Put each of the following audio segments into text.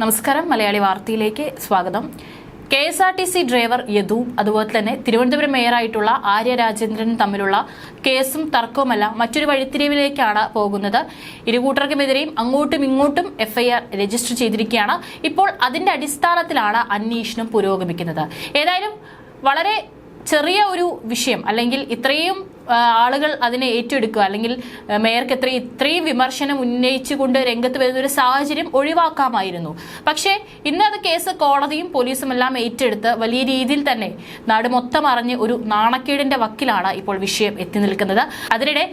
നമസ്കാരം മലയാളി വാർത്തയിലേക്ക് സ്വാഗതം. കെഎസ്ആർടിസി ഡ്രൈവർ യദു അതുപോലെ തന്നെ തിരുവനന്തപുരം മേയറായിട്ടുള്ള ആര്യ രാജേന്ദ്രനും തമ്മിലുള്ള കേസും തർക്കവുമല്ല മറ്റൊരു വഴിത്തിരിവിലേക്കാണ് പോകുന്നത്. ഇരുകൂട്ടർക്കുമെതിരെയും അങ്ങോട്ടും ഇങ്ങോട്ടും എഫ്ഐആർ രജിസ്റ്റർ ചെയ്തിരിക്കുകയാണ്. ഇപ്പോൾ അതിന്റെ അടിസ്ഥാനത്തിലാണ് അന്വേഷണം പുരോഗമിക്കുന്നത്. ഏതായാലും വളരെ ചെറിയ ഒരു വിഷയം അല്ലെങ്കിൽ ഇത്രയും ആളുകൾ അതിനെ ഏറ്റെടുക്കുക അല്ലെങ്കിൽ മേയർക്ക് ഇത്രയും വിമർശനം ഉന്നയിച്ചുകൊണ്ട് രംഗത്ത് വരുന്ന ഒരു സാഹചര്യം ഒഴിവാക്കാമായിരുന്നു. പക്ഷേ ഇന്ന് അത് കേസ് കോടതിയും പോലീസും എല്ലാം ഏറ്റെടുത്ത് വലിയ രീതിയിൽ തന്നെ നാട് മൊത്തം അറിഞ്ഞ് ഒരു നാണക്കേടിന്റെ വക്കിലാണ് ഇപ്പോൾ വിഷയം എത്തി നിൽക്കുന്നത്. അതിനിടെ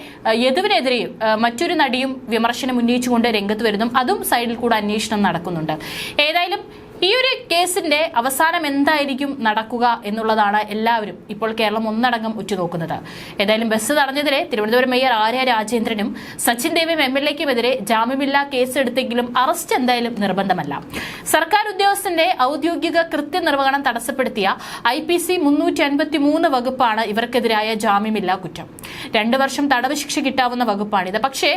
യദുവിനെതിരെയും മറ്റൊരു നടിയും വിമർശനം ഉന്നയിച്ചുകൊണ്ട് രംഗത്ത് വരുന്നു. അതും സൈഡിൽ കൂടെ അന്വേഷണം നടക്കുന്നുണ്ട്. ഏതായാലും ഈ ഒരു കേസിന്റെ അവസാനം എന്തായിരിക്കും നടക്കുക എന്നുള്ളതാണ് എല്ലാവരും ഇപ്പോൾ കേരളം ഒന്നടങ്കം ഉറ്റുനോക്കുന്നത്. ഏതായാലും ബസ് തടഞ്ഞതിരെ തിരുവനന്തപുരം മേയർ ആര്യ രാജേന്ദ്രനും സച്ചിൻ ദേവിയും എംഎൽഎക്കുമെതിരെ ജാമ്യമില്ലാ കേസെടുത്തെങ്കിലും അറസ്റ്റ് എന്തായാലും നിർബന്ധമല്ല. സർക്കാർ ഉദ്യോഗസ്ഥന്റെ ഔദ്യോഗിക കൃത്യനിർവഹണം തടസ്സപ്പെടുത്തിയ IPC 353 വകുപ്പാണ് ഇവർക്കെതിരായ ജാമ്യമില്ലാ കുറ്റം. 2 വർഷം തടവ് ശിക്ഷ കിട്ടാവുന്ന വകുപ്പാണിത്. പക്ഷേ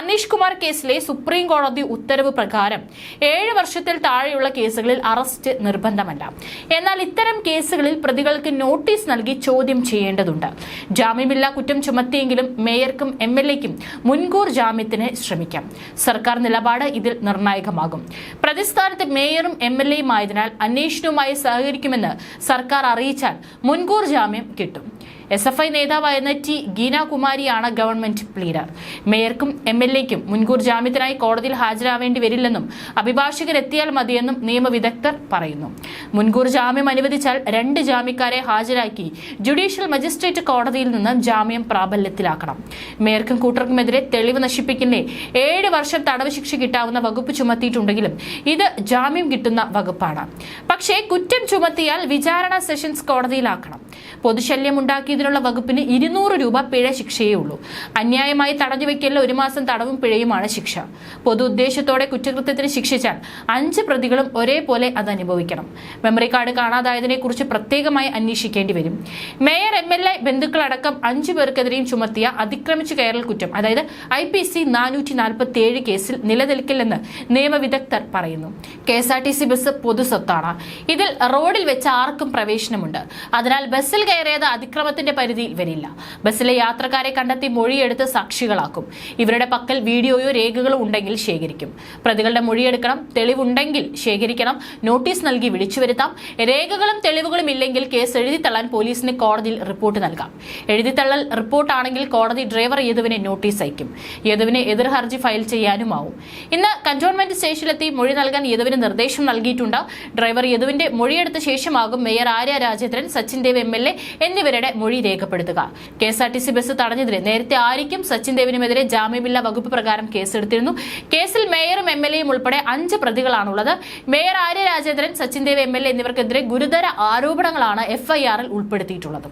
അനീഷ് കുമാർ കേസിലെ സുപ്രീം കോടതി ഉത്തരവ് പ്രകാരം 7 വർഷത്തിൽ താഴെയുള്ള കേസുകൾ അറസ്റ്റ് നിർബന്ധമല്ല. എന്നാൽ ഇത്തരം കേസുകളിൽ പ്രതികൾക്ക് നോട്ടീസ് നൽകി ചോദ്യം ചെയ്യേണ്ടതുണ്ട്. ജാമ്യമില്ലാ കുറ്റം ചുമത്തിയെങ്കിലും മേയർക്കും MLAക്കും മുൻകൂർ ജാമ്യത്തിന് ശ്രമിക്കാം. സർക്കാർ നിലപാട് ഇതിൽ നിർണായകമാകും. പ്രതിസ്ഥാനത്ത് മേയറും MLAയും ആയതിനാൽ അന്വേഷണവുമായി സഹകരിക്കുമെന്ന് സർക്കാർ അറിയിച്ചാൽ മുൻകൂർ ജാമ്യം കിട്ടും. SFI നേതാവായിരുന്ന ഗീന കുമാരിയാണ് ഗവൺമെന്റ് പ്ലീഡർ. മേയർക്കും MLAക്കും മുൻകൂർ ജാമ്യത്തിനായി കോടതിയിൽ ഹാജരാവേണ്ടി വരില്ലെന്നും അഭിഭാഷകരെത്തിയാൽ മതിയെന്നും നിയമവിദഗ്ധർ പറയുന്നു. മുൻകൂർ ജാമ്യം അനുവദിച്ചാൽ 2 ജാമ്യക്കാരെ ഹാജരാക്കി ജുഡീഷ്യൽ മജിസ്ട്രേറ്റ് കോടതിയിൽ നിന്ന് ജാമ്യം പ്രാബല്യത്തിലാക്കണം. മേയർക്കും കൂട്ടർക്കുമെതിരെ തെളിവ് നശിപ്പിക്കുന്നേ 7 വർഷം തടവ് ശിക്ഷ കിട്ടാവുന്ന വകുപ്പ് ചുമത്തിയിട്ടുണ്ടെങ്കിലും ഇത് ജാമ്യം കിട്ടുന്ന വകുപ്പാണ്. പക്ഷേ കുറ്റം ചുമത്തിയാൽ വിചാരണ സെഷൻസ് കോടതിയിലാക്കണം. പൊതുശല്യം ഉണ്ടാക്കിയതിനുള്ള വകുപ്പിന് 200 രൂപ പിഴ ശിക്ഷയേ ഉള്ളൂ. അന്യായമായി തടഞ്ഞുവെക്കലിന് 1 മാസം തടവും പിഴയുമാണ് ശിക്ഷ. പൊതു ഉദ്ദേശത്തോടെ കുറ്റകൃത്യത്തിന് ശിക്ഷിച്ചാൽ 5 പ്രതികളും ഒരേപോലെ അത് അനുഭവിക്കണം. മെമ്മറി കാർഡ് കാണാതായതിനെ കുറിച്ച് പ്രത്യേകമായി അന്വേഷിക്കേണ്ടി വരും. മേയർ MLA ബന്ധുക്കളടക്കം 5 പേർക്കെതിരെയും ചുമത്തിയ അതിക്രമിച്ചു കയറൽ കുറ്റം അതായത് IPC 447 കേസിൽ നിലനിൽക്കില്ലെന്ന് നിയമവിദഗ്ധർ പറയുന്നു. KSRTC ബസ് പൊതുസ്വത്താണ്. ഇതിൽ റോഡിൽ വെച്ച് ആർക്കും പ്രവേശനമുണ്ട്. അതിനാൽ ബസ്സിൽ കയറിയത് അതിക്രമത്തിന്റെ പരിധിയിൽ വരില്ല. ബസ്സിലെ യാത്രക്കാരെ കണ്ടെത്തി മൊഴിയെടുത്ത് സാക്ഷികളാക്കും. ഇവരുടെ പക്കൽ വീഡിയോയോ രേഖകളോ ഉണ്ടെങ്കിൽ ശേഖരിക്കും. പ്രതികളുടെ മൊഴിയെടുക്കണം. തെളിവുണ്ടെങ്കിൽ ശേഖരിക്കണം. നോട്ടീസ് നൽകി വിളിച്ചു വരുത്താം. രേഖകളും തെളിവുകളും ഇല്ലെങ്കിൽ കേസ് എഴുതിത്തള്ളാൻ പോലീസിന് കോടതിയിൽ റിപ്പോർട്ട് നൽകാം. എഴുതിത്തള്ളൽ റിപ്പോർട്ടാണെങ്കിൽ കോടതി ഡ്രൈവർ യദുവിനെ നോട്ടീസ് അയക്കും. യദുവിന് എതിർ ഹർജി ഫയൽ ചെയ്യാനുമാവും. ഇന്ന് കന്റോൺമെന്റ് സ്റ്റേഷനിലെത്തി മൊഴി നൽകാൻ യദുവിന് നിർദ്ദേശം നൽകിയിട്ടുണ്ട്. ഡ്രൈവർ യദുവിന്റെ മൊഴിയെടുത്ത ശേഷമാകും മേയർ ആര്യ രാജേന്ദ്രൻ, സച്ചിൻ ദേവ് MLA എന്നിവരുടെ മൊഴി രേഖപ്പെടുത്തുക. KSRTC ബസ് തടഞ്ഞതിന് നേരത്തെ ആര്യയ്ക്കും സച്ചിൻ ദേവിനുമെതിരെ ജാമ്യമില്ലാ വകുപ്പ് പ്രകാരം കേസെടുത്തിരുന്നു. കേസിൽ മേയറും MLAയും ഉൾപ്പെടെ 5 പ്രതികളാണുള്ളത്. മേയർ ആര്യ രാജേന്ദ്രൻ, സച്ചിൻ ദേവ് MLA എന്നിവർക്കെതിരെ ഗുരുതര ആരോപണങ്ങളാണ് FIR-ൽ ഉൾപ്പെടുത്തിയിട്ടുള്ളത്.